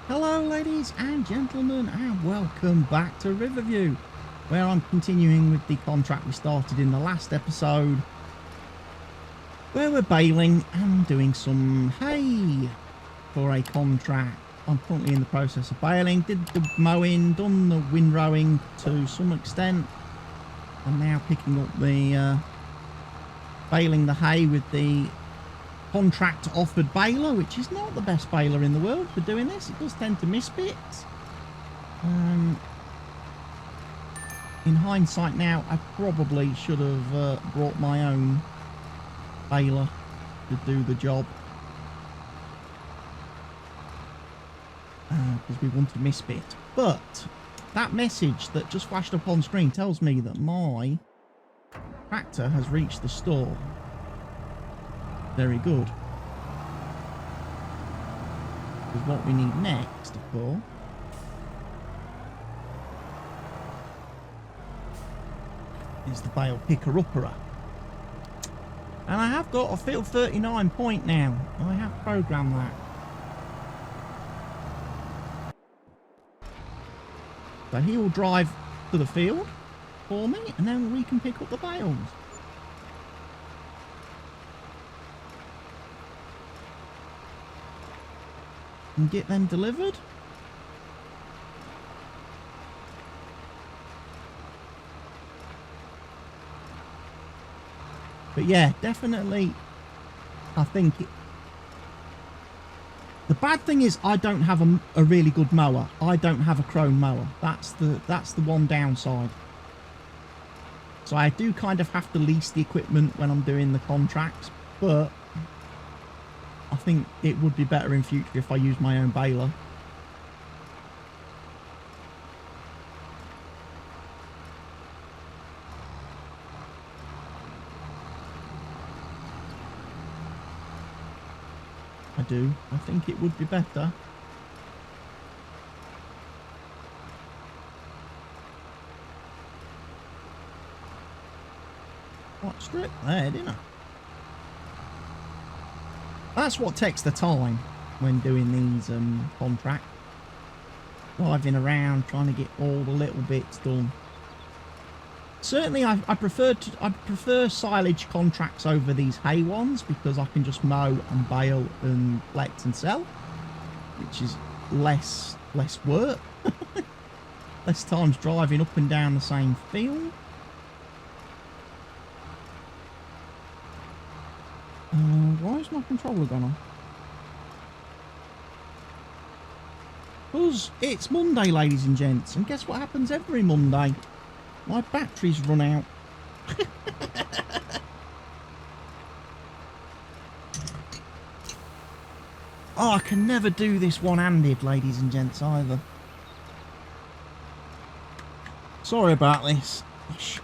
Hello ladies and gentlemen, and welcome back to Riverview, where I'm continuing with the contract we started in the last episode, where we're baling and doing some hay for a contract. I'm currently in the process of baling, did the mowing, done the windrowing to some extent, and now picking up the baling the hay with the contract offered baler, which is not the best baler in the world for doing this. It does tend to miss bits. In hindsight now, I probably should have brought my own baler to do the job, because we want to miss bit. But that message that just flashed up on screen tells me that my tractor has reached the store. Very good. Because what we need next, of course, is the bale picker-upper. And I have got a field 39 point now. I have programmed that. So he will drive to the field for me, and then we can pick up the bales. And get them delivered. But yeah, definitely, I think the bad thing is I don't have a really good mower. I don't have a chrome mower. That's the one downside. So I do kind of have to lease the equipment when I'm doing the contracts, but I think it would be better in future if I use my own baler. I do. I think it would be better. What strip there, didn't I? That's what takes the time when doing these contracts. Driving around trying to get all the little bits done. Certainly I prefer silage contracts over these hay ones, because I can just mow and bale and collect and sell, which is less work. Less times driving up and down the same field. Why is my controller gone on? Because it's Monday, ladies and gents, and guess what happens every Monday? My batteries run out. Oh, I can never do this one-handed, ladies and gents, either. Sorry about this.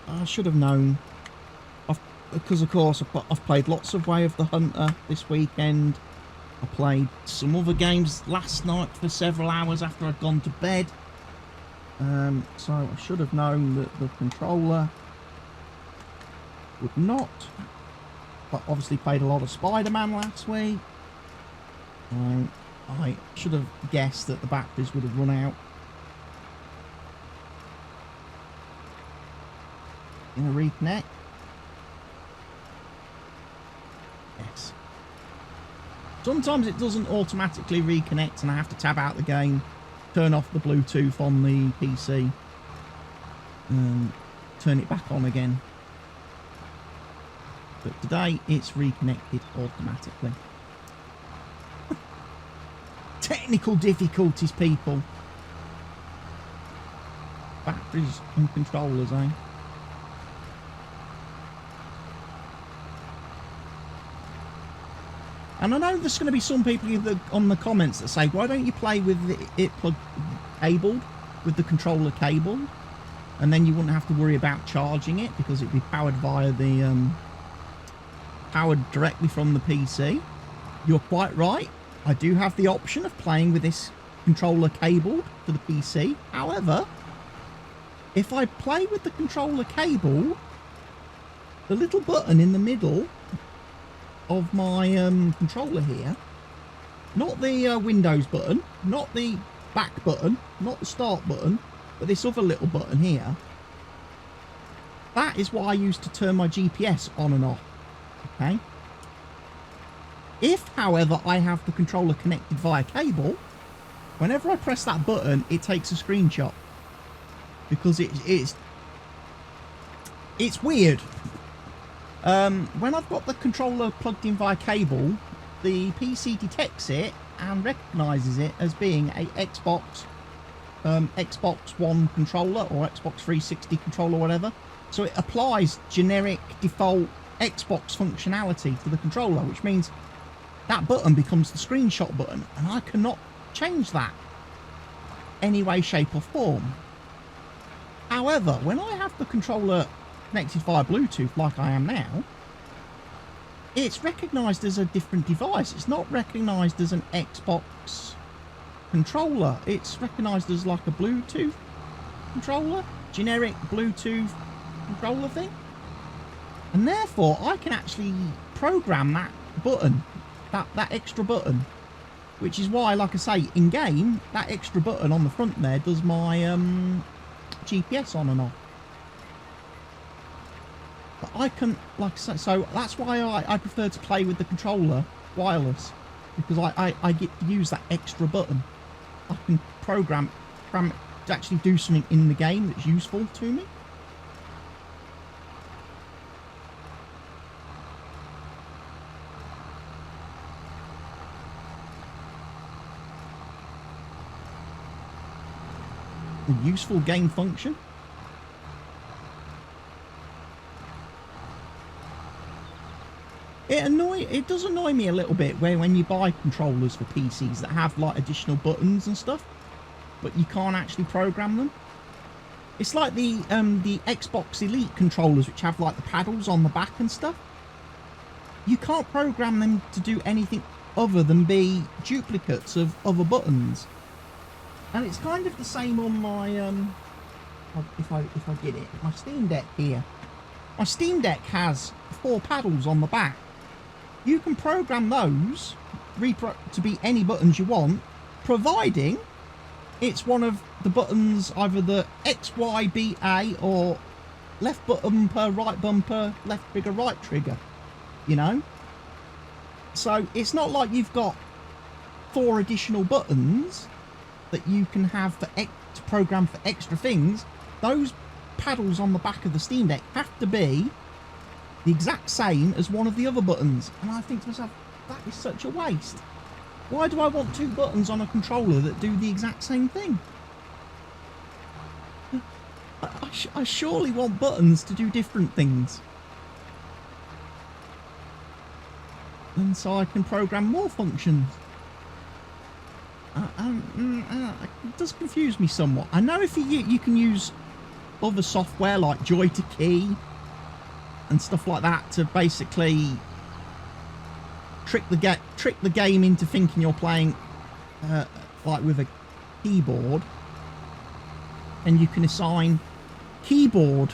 I should have known. Because, of course, I've played lots of Way of the Hunter this weekend. I played some other games last night for several hours after I'd gone to bed. So I should have known that the controller would not. But obviously played a lot of Spider-Man last week. I should have guessed that the batteries would have run out. Gonna reconnect. Yes. Sometimes it doesn't automatically reconnect and I have to tab out the game, turn off the Bluetooth on the PC, and turn it back on again. But today it's reconnected automatically. Technical difficulties, people. Batteries and controllers, eh? And I know there's going to be some people on the comments that say, why don't you play with it cabled, with the controller cabled, and then you wouldn't have to worry about charging it because it'd be powered via the powered directly from the PC. You're quite right. I do have the option of playing with this controller cabled to the PC. However, if I play with the controller cable, the little button in the middle of my controller here Not the Windows button, not the back button, not the start button, but this other little button here. That is what I use to turn my GPS on and off. Okay. If, however, I have the controller connected via cable, whenever I press that button, it takes a screenshot. Because it's weird. When I've got the controller plugged in via cable, the PC detects it and recognises it as being a Xbox One controller or Xbox 360 controller, whatever. So it applies generic default Xbox functionality to the controller, which means that button becomes the screenshot button, and I cannot change that any way, shape or form. However, when I have the controller connected via Bluetooth like I am now, it's recognised as a different device. It's not recognised as an Xbox controller. It's recognised as like a Bluetooth controller, generic Bluetooth controller thing. And therefore, I can actually program that button, that extra button, which is why, like I say, in game, that extra button on the front there does my GPS on and off. But I can, like I say, so that's why I prefer to play with the controller wireless, because I get to use that extra button. I can program it to actually do something in the game that's useful to me. A useful game function. It does annoy me a little bit when you buy controllers for PCs that have like additional buttons and stuff, but you can't actually program them. It's like the Xbox Elite controllers, which have like the paddles on the back and stuff. You can't program them to do anything other than be duplicates of other buttons. And it's kind of the same on my if I get it, my Steam Deck here. My Steam Deck has 4 paddles on the back. You can program those to be any buttons you want, providing it's one of the buttons, either the X, Y, B, A, or left bumper, right bumper, left trigger, right trigger, you know? So it's not like you've got 4 additional buttons that you can have to program for extra things. Those paddles on the back of the Steam Deck have to be the exact same as one of the other buttons. And I think to myself, that is such a waste. Why do I want 2 buttons on a controller that do the exact same thing? I surely want buttons to do different things. And so I can program more functions. It does confuse me somewhat. I know if you can use other software like Joy to Key and stuff like that to basically trick the game into thinking you're playing like with a keyboard, and you can assign keyboard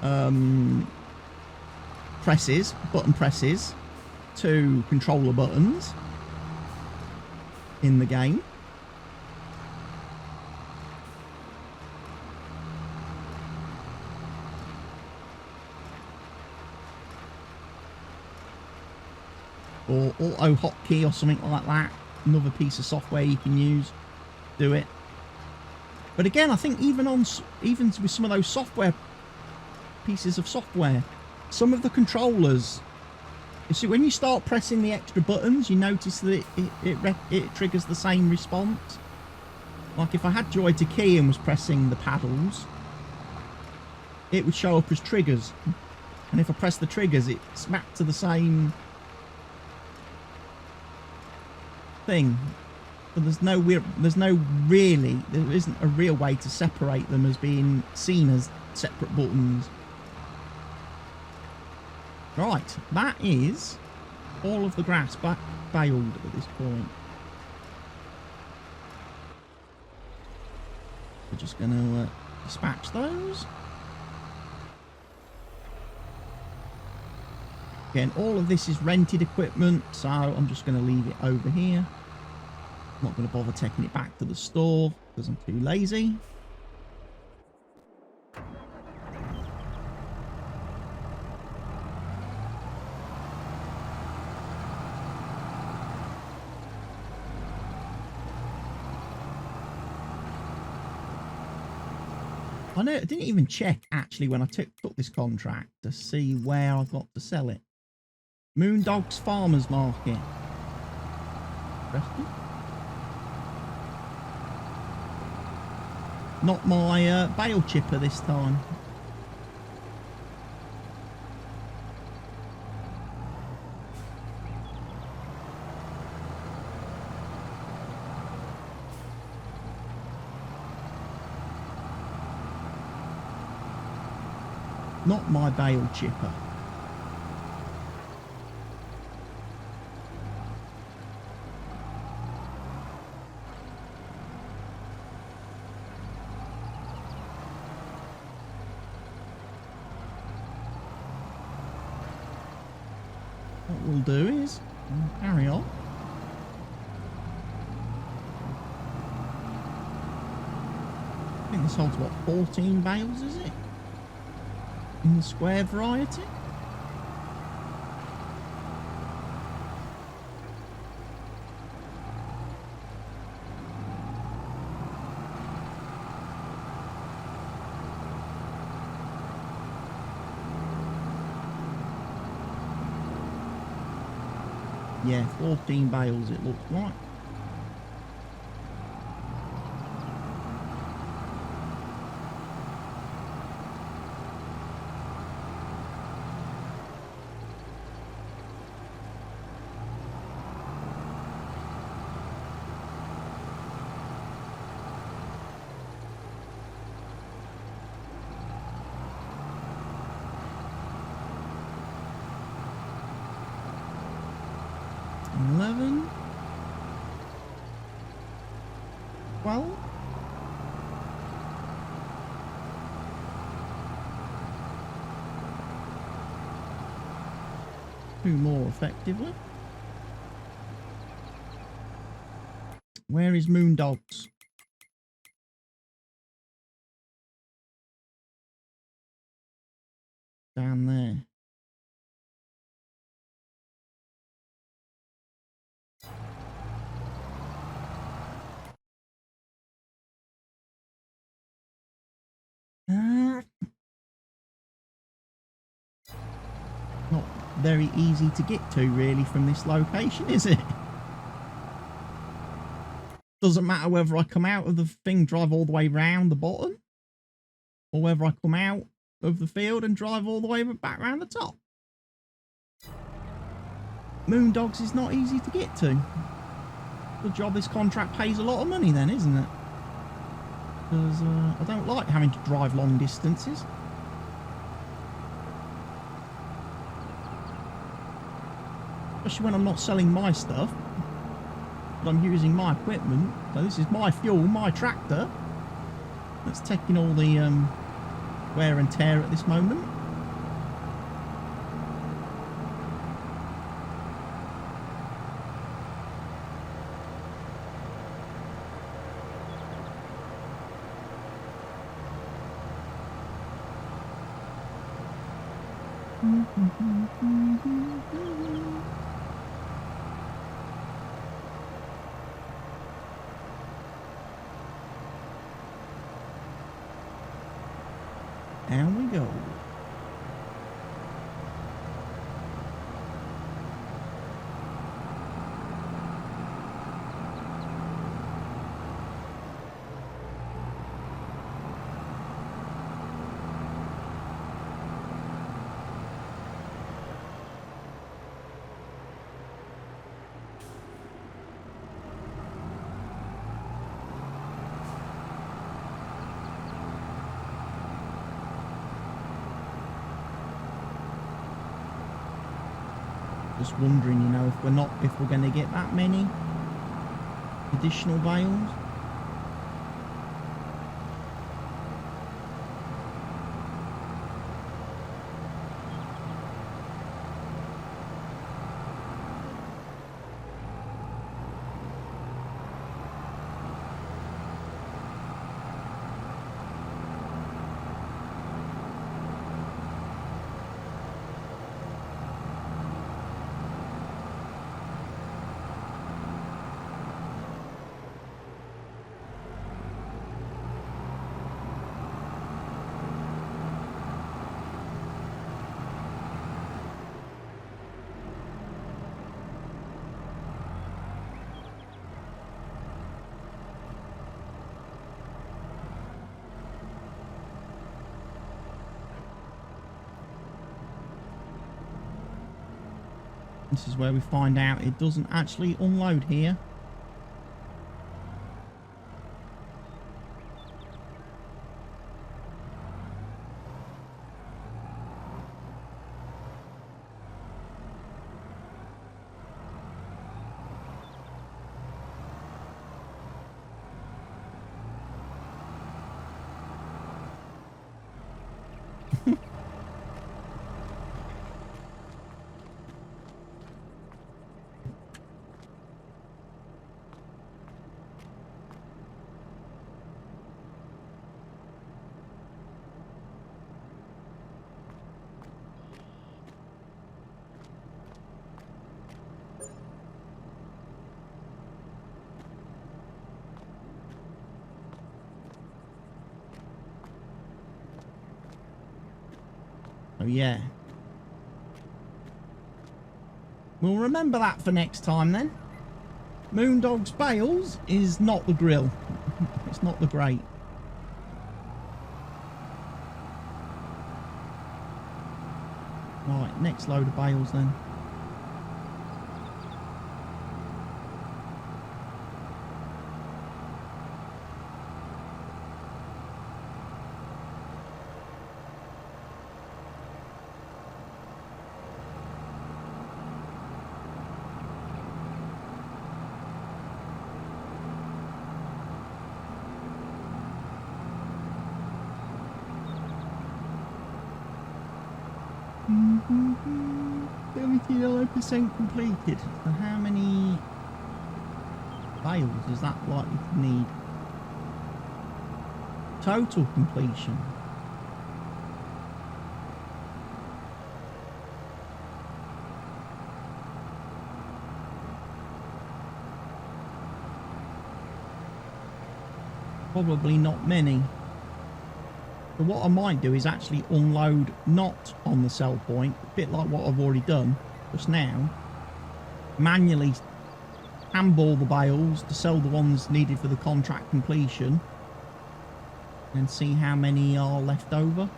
button presses to controller buttons in the game. Or auto hotkey or something like that. Another piece of software you can use. Do it. But again, I think even with some of those pieces of software, some of the controllers, you see, when you start pressing the extra buttons, you notice that it triggers the same response. Like if I had Joy to Key and was pressing the paddles, it would show up as triggers. And if I press the triggers, it's mapped to the same thing. But there isn't a real way to separate them as being seen as separate buttons. Right, that is all of the grass baled at this point. We're just going to dispatch those. Again, all of this is rented equipment, so I'm just going to leave it over here. I'm not going to bother taking it back to the store because I'm too lazy. I didn't even check actually when I took this contract to see where I got to sell it. Moondog's Farmers Market. Interesting. Not my bale chipper this time. Not my bale chipper. What we'll do is carry on. I think this holds what, 14 bales, is it? In the square variety. Yeah, 14 bales it looks like. Well, two more effectively. Where is Moondogs? Down there. Not very easy to get to really from this location, is it? Doesn't matter whether I come out of the thing, drive all the way round the bottom, or whether I come out of the field and drive all the way back round the top. Moondogs is not easy to get to. Good job this contract pays a lot of money then, isn't it? Because I don't like having to drive long distances. Especially when I'm not selling my stuff, but I'm using my equipment. So this is my fuel, my tractor, that's taking all the wear and tear at this moment. Down we go. Just wondering, you know, if we're going to get that many additional bales. This is where we find out it doesn't actually unload here. Oh yeah. We'll remember that for next time then. Moondog's Bales is not the grill. It's not the grate. Right, next load of bales then. Mm-hmm. 79% completed. So how many bales is that likely to need? Total completion. Probably not many. So what I might do is actually unload not on the sell point, a bit like what I've already done just now. Manually handball the bales to sell the ones needed for the contract completion. And see how many are left over.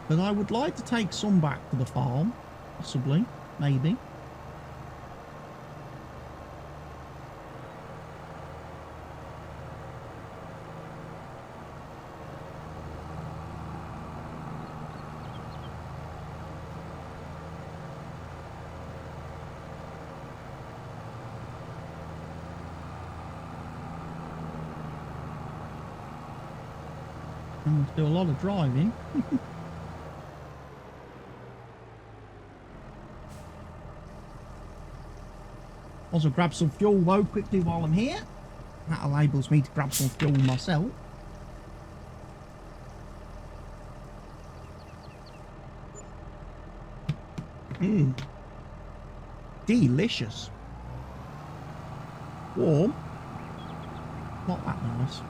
But I would like to take some back to the farm. Possibly, maybe. And we'll do a lot of driving. Also grab some fuel though quickly while I'm here. That enables me to grab some fuel myself. Mmm. Delicious. Warm. Not that nice.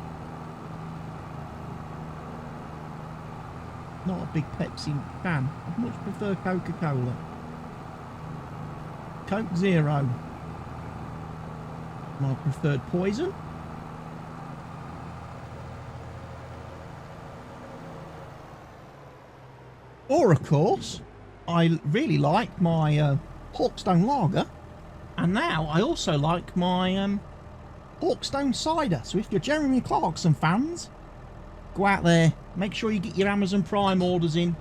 Not a big Pepsi fan. I much prefer Coca-Cola. Coke Zero. My preferred poison. Or of course, I really like my Hawkstone Lager, and now I also like my Hawkstone Cider. So if you're Jeremy Clarkson fans, go out there, make sure you get your Amazon Prime orders in,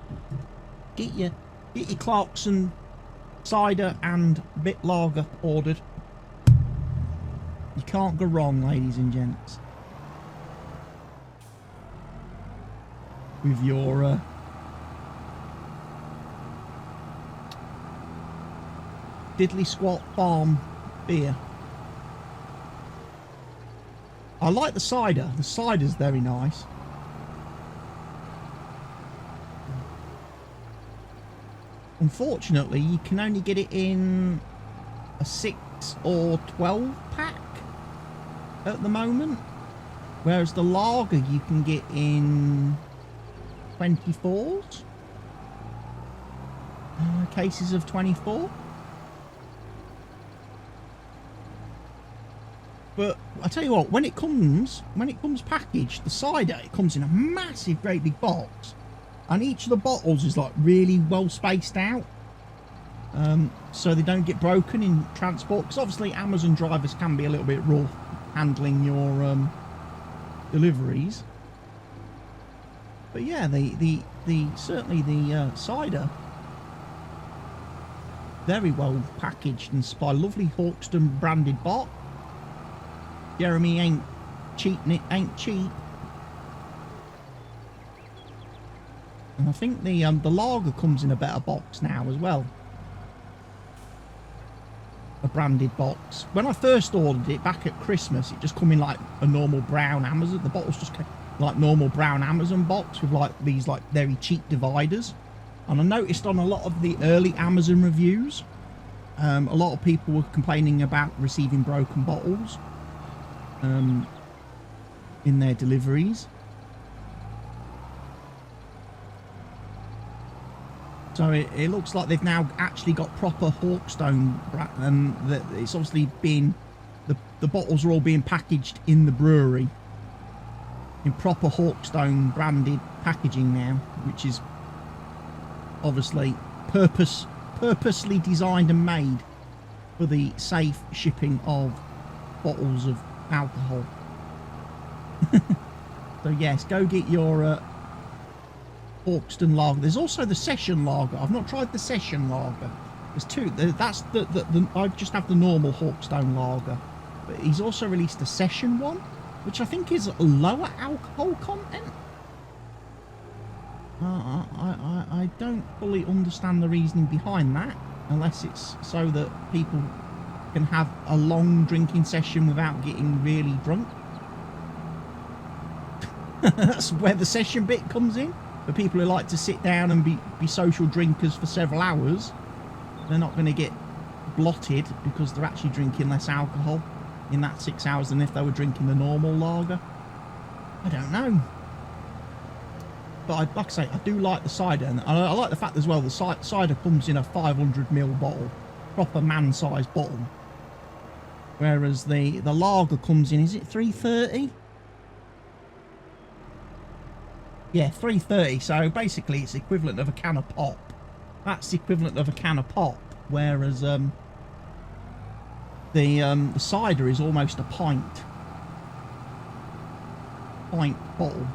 get your Clarkson Cider and Bit Lager ordered. You can't go wrong, ladies and gents, with your Diddly Squat Farm beer. I like the cider. The cider's very nice. Unfortunately, you can only get it in a 6 or 12 pack at the moment, whereas the lager you can get in 24s, cases of 24. But I tell you what, when it comes packaged, the cider, it comes in a massive, great big box, and each of the bottles is like really well spaced out, so they don't get broken in transport. Because obviously Amazon drivers can be a little bit rough handling your deliveries. But yeah, certainly the cider, very well packaged and by lovely Hawkston branded bot. Jeremy ain't cheating, it ain't cheap. And I think the lager comes in a better box now as well. A branded box. When I first ordered it back at Christmas, it just come in like a normal brown Amazon. The bottles just came like normal brown Amazon box with like these like very cheap dividers. And I noticed on a lot of the early Amazon reviews, a lot of people were complaining about receiving broken bottles in their deliveries. So it looks like they've now actually got proper Hawkstone, and that it's obviously been the bottles are all being packaged in the brewery in proper Hawkstone branded packaging now, which is obviously purposely designed and made for the safe shipping of bottles of alcohol. So yes, go get your Hawkston lager. There's also the session lager. I've not tried the session lager. There's two. That's I just have the normal Hawkstone lager, but he's also released a session one, which I think is a lower alcohol content. I don't fully understand the reasoning behind that, unless it's so that people can have a long drinking session without getting really drunk. That's where the session bit comes in. For people who like to sit down and be social drinkers for several hours, they're not going to get blotted because they're actually drinking less alcohol in that 6 hours than if they were drinking the normal lager. I don't know. But like I say, I do like the cider, and I like the fact as well the cider comes in a 500ml bottle, proper man-sized bottle, whereas the lager comes in, is it 330? Yeah, 330. So basically it's equivalent of a can of pop. That's the equivalent of a can of pop, whereas the cider is almost a pint bottle.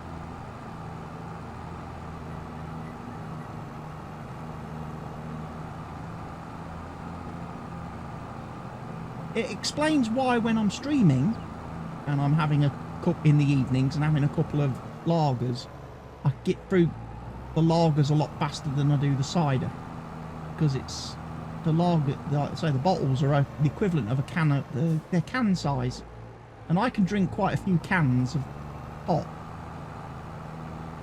It explains why when I'm streaming and I'm having a cup in the evenings and having a couple of lagers, I get through the lagers a lot faster than I do the cider, because it's the lager. So the bottles are the equivalent of a can of their can size, and I can drink quite a few cans of pop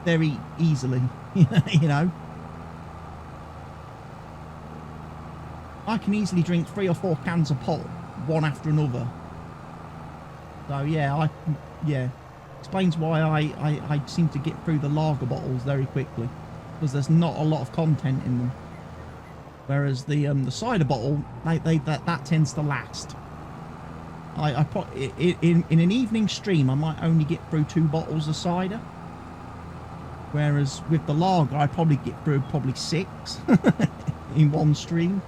very easily. You know, I can easily drink 3 or 4 cans of pop one after another. So yeah, explains why I seem to get through the lager bottles very quickly, because there's not a lot of content in them, whereas the cider bottle, that tends to last. In an evening stream I might only get through 2 bottles of cider, whereas with the lager I probably get through 6 in one stream.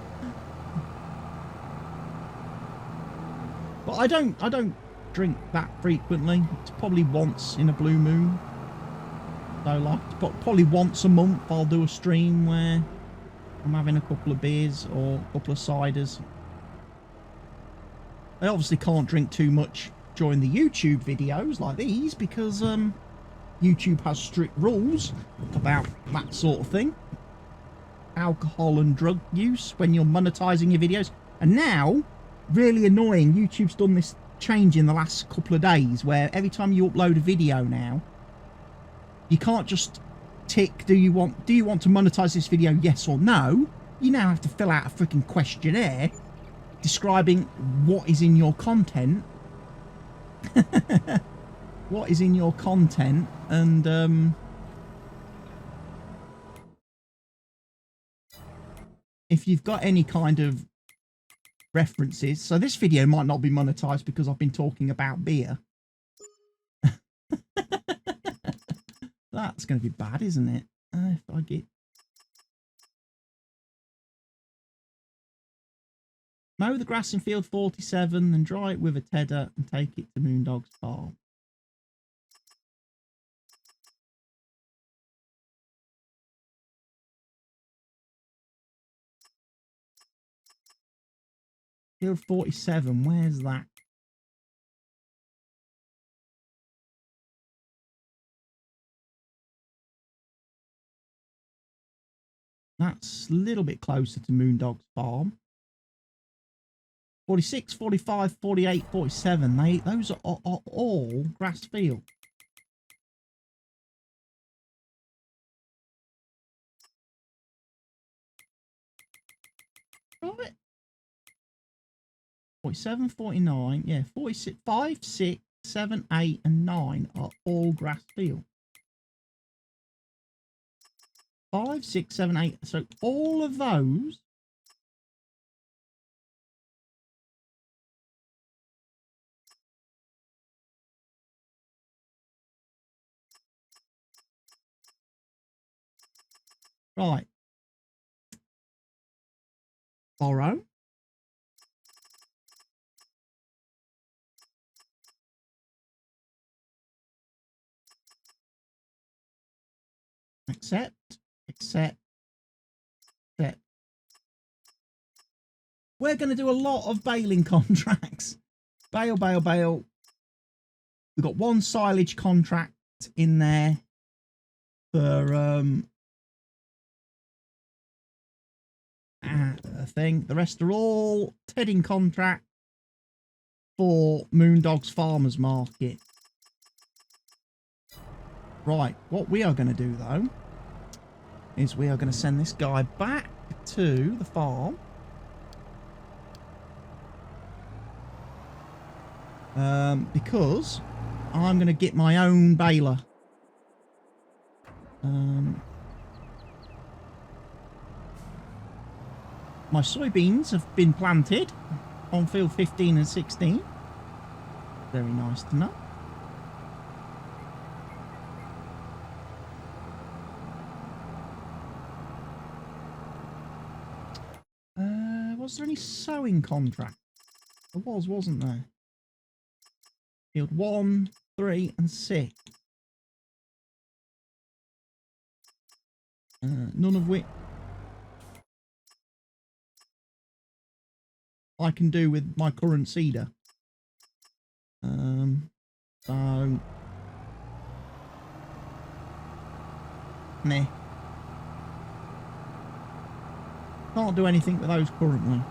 But I don't drink that frequently. It's probably once in a blue moon. So like probably once a month I'll do a stream where I'm having a couple of beers or a couple of ciders. I obviously can't drink too much during the YouTube videos like these, because YouTube has strict rules about that sort of thing. Alcohol and drug use when you're monetizing your videos. And now, really annoying, YouTube's done this change in the last couple of days where every time you upload a video now, you can't just tick do you want to monetize this video, yes or no. You now have to fill out a freaking questionnaire describing what is in your content. What is in your content, and if you've got any kind of references. So this video might not be monetized because I've been talking about beer. That's going to be bad, isn't it? If I get... Mow the grass in field 47 and dry it with a tedder and take it to Moondog's farm. Field 47, where's that? That's a little bit closer to Moondog's farm. 46, 45, 48, 47. Those are all grass field. Right. 47, 49. Yeah, 46, 5, 6, 7, 8, and 9 are all grass field. 5, 6, 7, 8. So all of those right. Borrow. Accept. Accept. Accept. We're going to do a lot of baling contracts. Bale, bale, bale. We've got one silage contract in there for a thing. The rest are all tedding contract for Moondog's Farmers Market. Right, what we are going to do though is we are going to send this guy back to the farm. Because I'm going to get my own baler. My soybeans have been planted on field 15 and 16. Very nice to know. Was there any sowing contract? There was, wasn't there? Field 1, 3, and 6. None of which I can do with my current seeder. So meh. Can't do anything with those currently.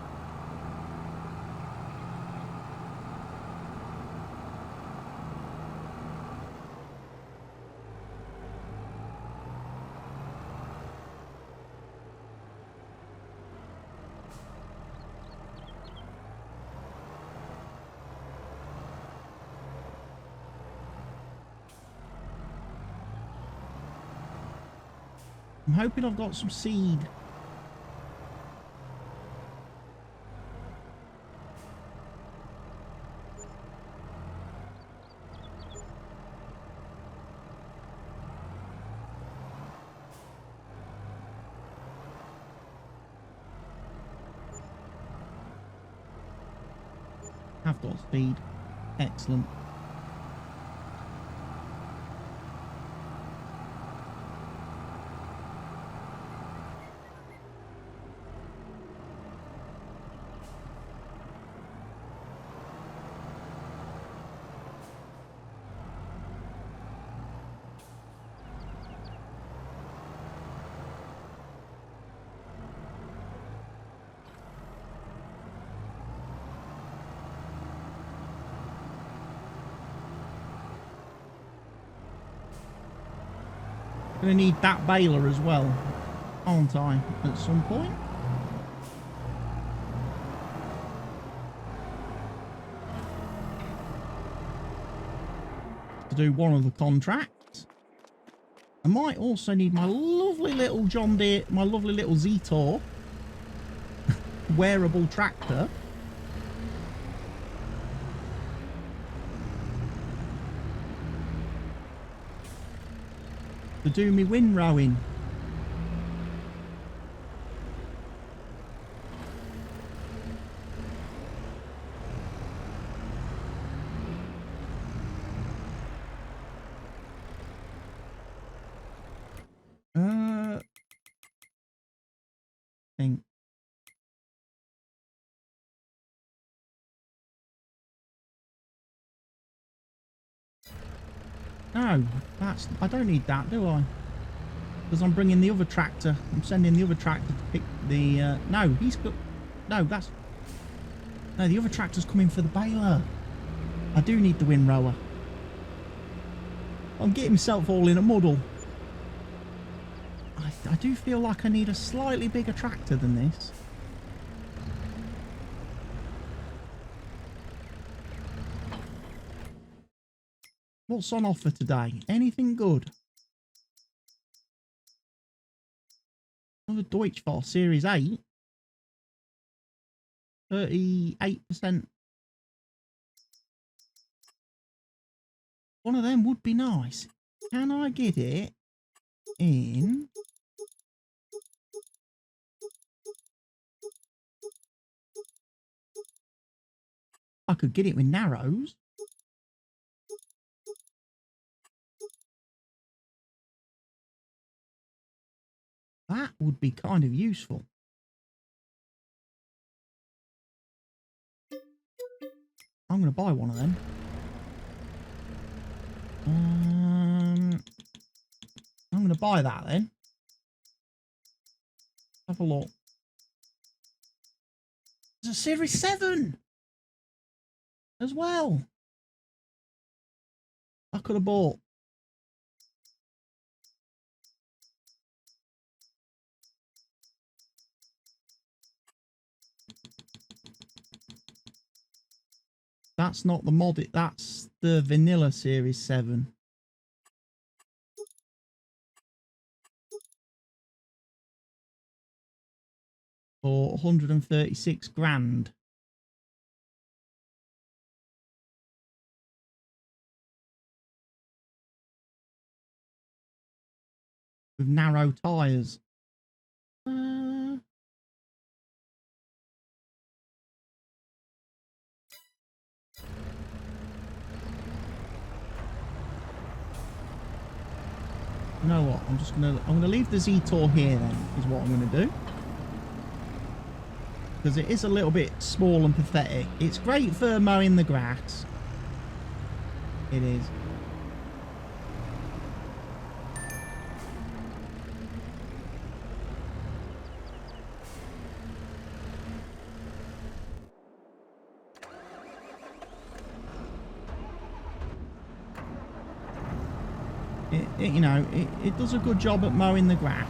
I'm hoping I've got some seed. Have got speed. Excellent. Going to need that baler as well, aren't I, at some point? To do one of the contracts. I might also need my lovely little John Deere, my lovely little Zetor wearable tractor to do me windrowing. Think. No, I don't need that, do I? Because I'm bringing the other tractor. I'm sending the other tractor to pick the, no, he's got, no, that's, no, the other tractor's coming for the baler. I do need the windrower. I'm getting myself all in a muddle. I do feel like I need a slightly bigger tractor than this. What's on offer today? Anything good? Another Deutschfar Series 8. 38%. One of them would be nice. Can I get it in? I could get it with narrows. That would be kind of useful. I'm going to buy one of them. I'm going to buy that then. Have a look. There's a Series 7 as well. I could have bought. That's not the mod, that's the vanilla Series 7. For 136 grand. With narrow tyres. You know what? I'm gonna leave the Z-Tour here then, is what I'm gonna do. Because it is a little bit small and pathetic. It's great for mowing the grass. It is. You know, it does a good job at mowing the grass,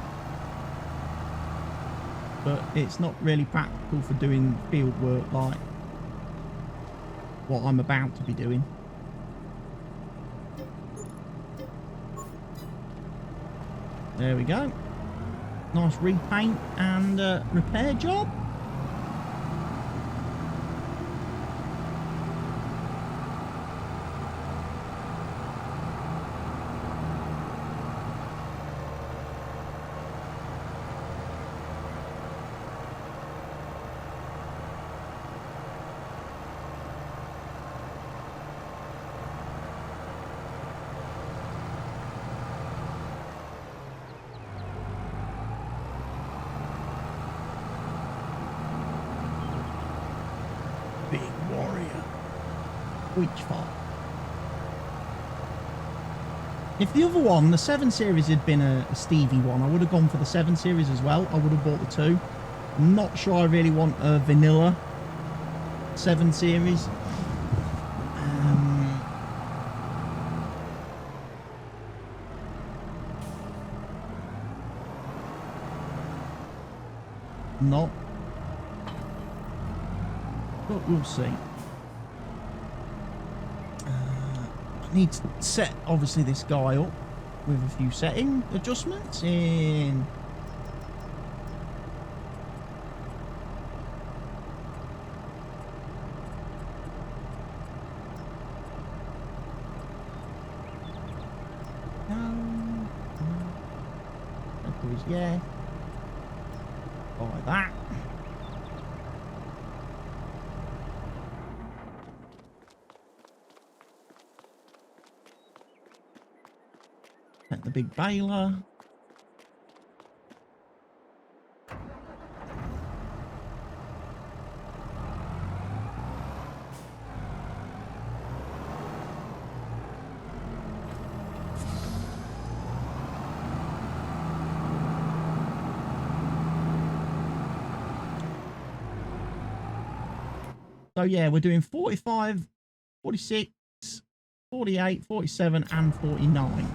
but it's not really practical for doing field work like what I'm about to be doing. There we go. Nice repaint and repair job. Big warrior. Which farm? If the other one, the 7 Series, had been a Stevie one, I would have gone for the 7 Series as well. I would have bought the 2. I'm not sure I really want a vanilla 7 Series. Not. But we'll see. I need to set, obviously, this guy up with a few setting adjustments in. No. answer is yes. Buy that. Take the big baler. So yeah, we're doing 45, 46, 48, 47 and 49.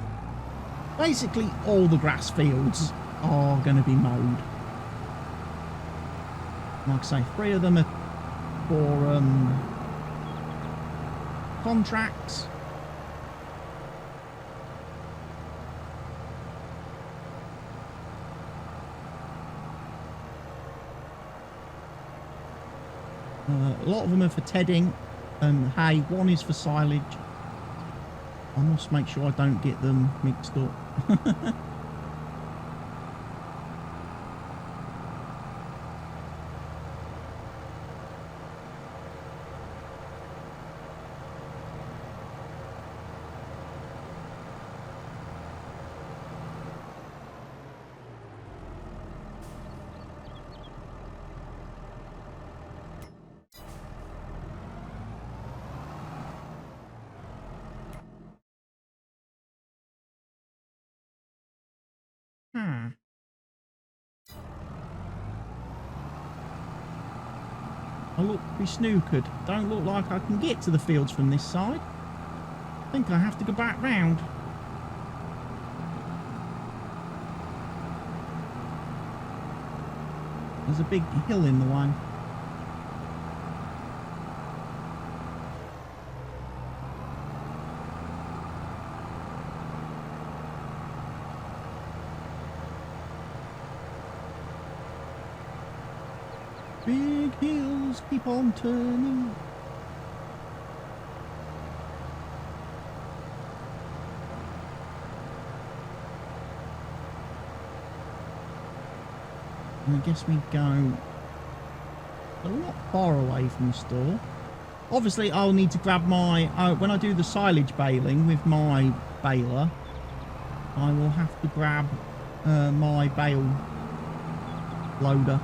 Basically all the grass fields are going to be mowed. Like I say, 3 of them are for contracts. A lot of them are for tedding and hay. 1 is for silage. I must make sure I don't get them mixed up. I look to be snookered. Don't look like I can get to the fields from this side. I think I have to go back round. There's a big hill in the way. Big hills keep on turning. And I guess we go a lot far away from the store. Obviously, I'll need to grab my... when I do the silage baling with my baler, I will have to grab my bale loader.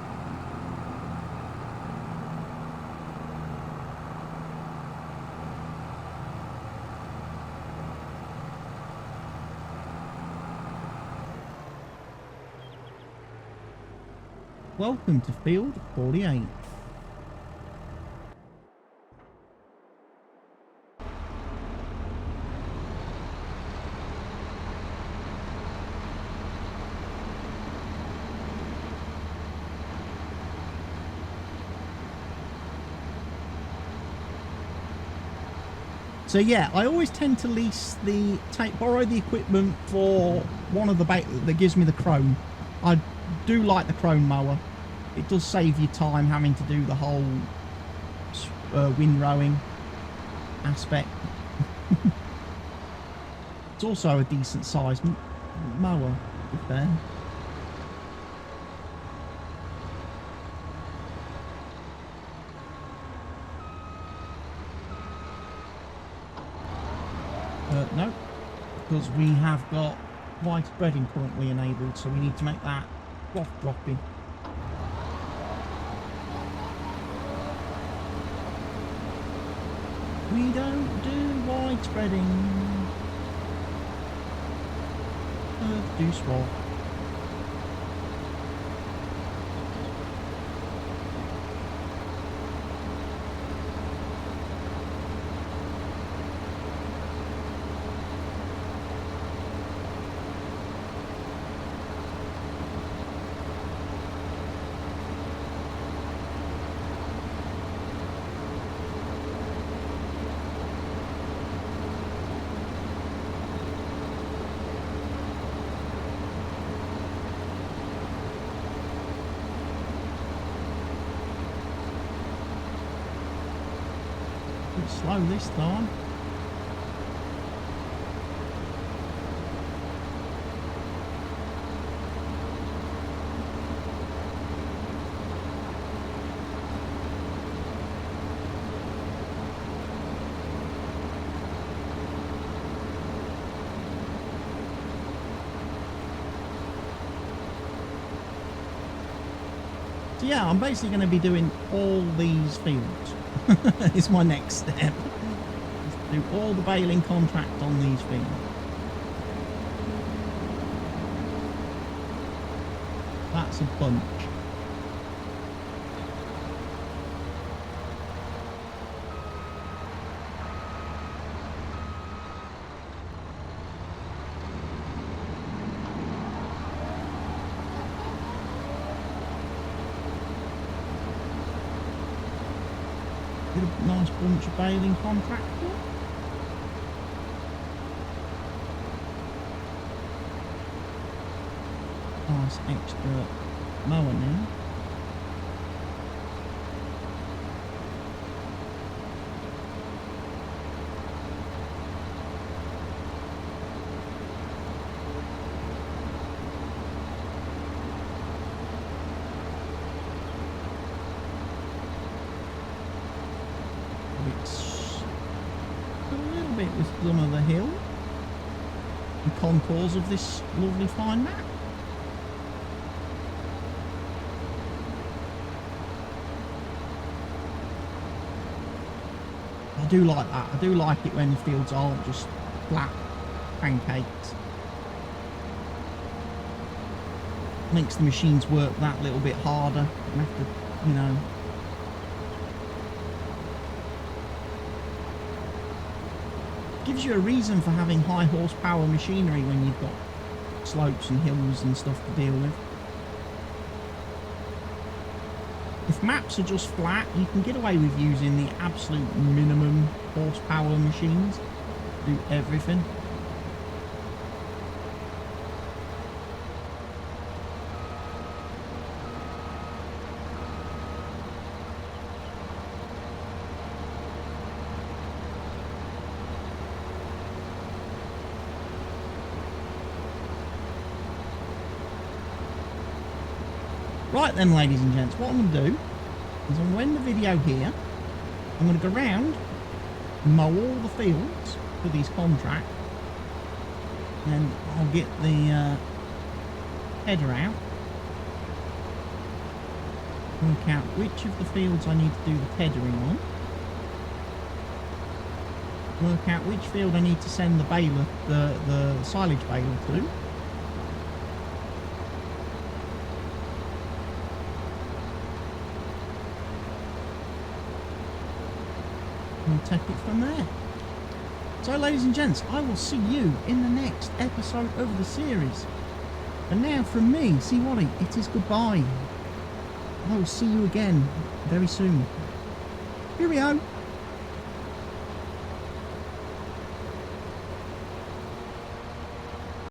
Welcome to field 48. So yeah, I always tend to lease borrow the equipment for one of the that gives me the chrome. I do like the chrome mower. It does save you time having to do the whole windrowing aspect. It's also a decent sized mower, to be fair. No, because we have got white spreading currently enabled, so we need to make that cloth dropping. We don't do wide spreading. Do swap. Slow this time. So yeah, I'm basically going to be doing all these fields. It's my next step. Do all the baling contract on these fields. That's a bunch. Get a nice bunch of baling contract here. Nice extra mower now. It's a little bit with some of the hill and contours of this lovely fine map. I do like that. I do like it when the fields aren't just flat pancakes. Makes the machines work that little bit harder. You have to, you know. Gives you a reason for having high horsepower machinery when you've got slopes and hills and stuff to deal with. If maps are just flat, you can get away with using the absolute minimum horsepower machines to do everything. Right then, ladies and gents, what I'm going to do is I'm going to end the video here. I'm going to go round, mow all the fields for these contracts, and I'll get the header out, work out which of the fields I need to do the headering on, work out which field I need to send the baler, the silage baler to. We'll take it from there. So ladies and gents, I will see you in the next episode of the series. And now from me, see Wally, it is goodbye. I will see you again very soon. Cheerio.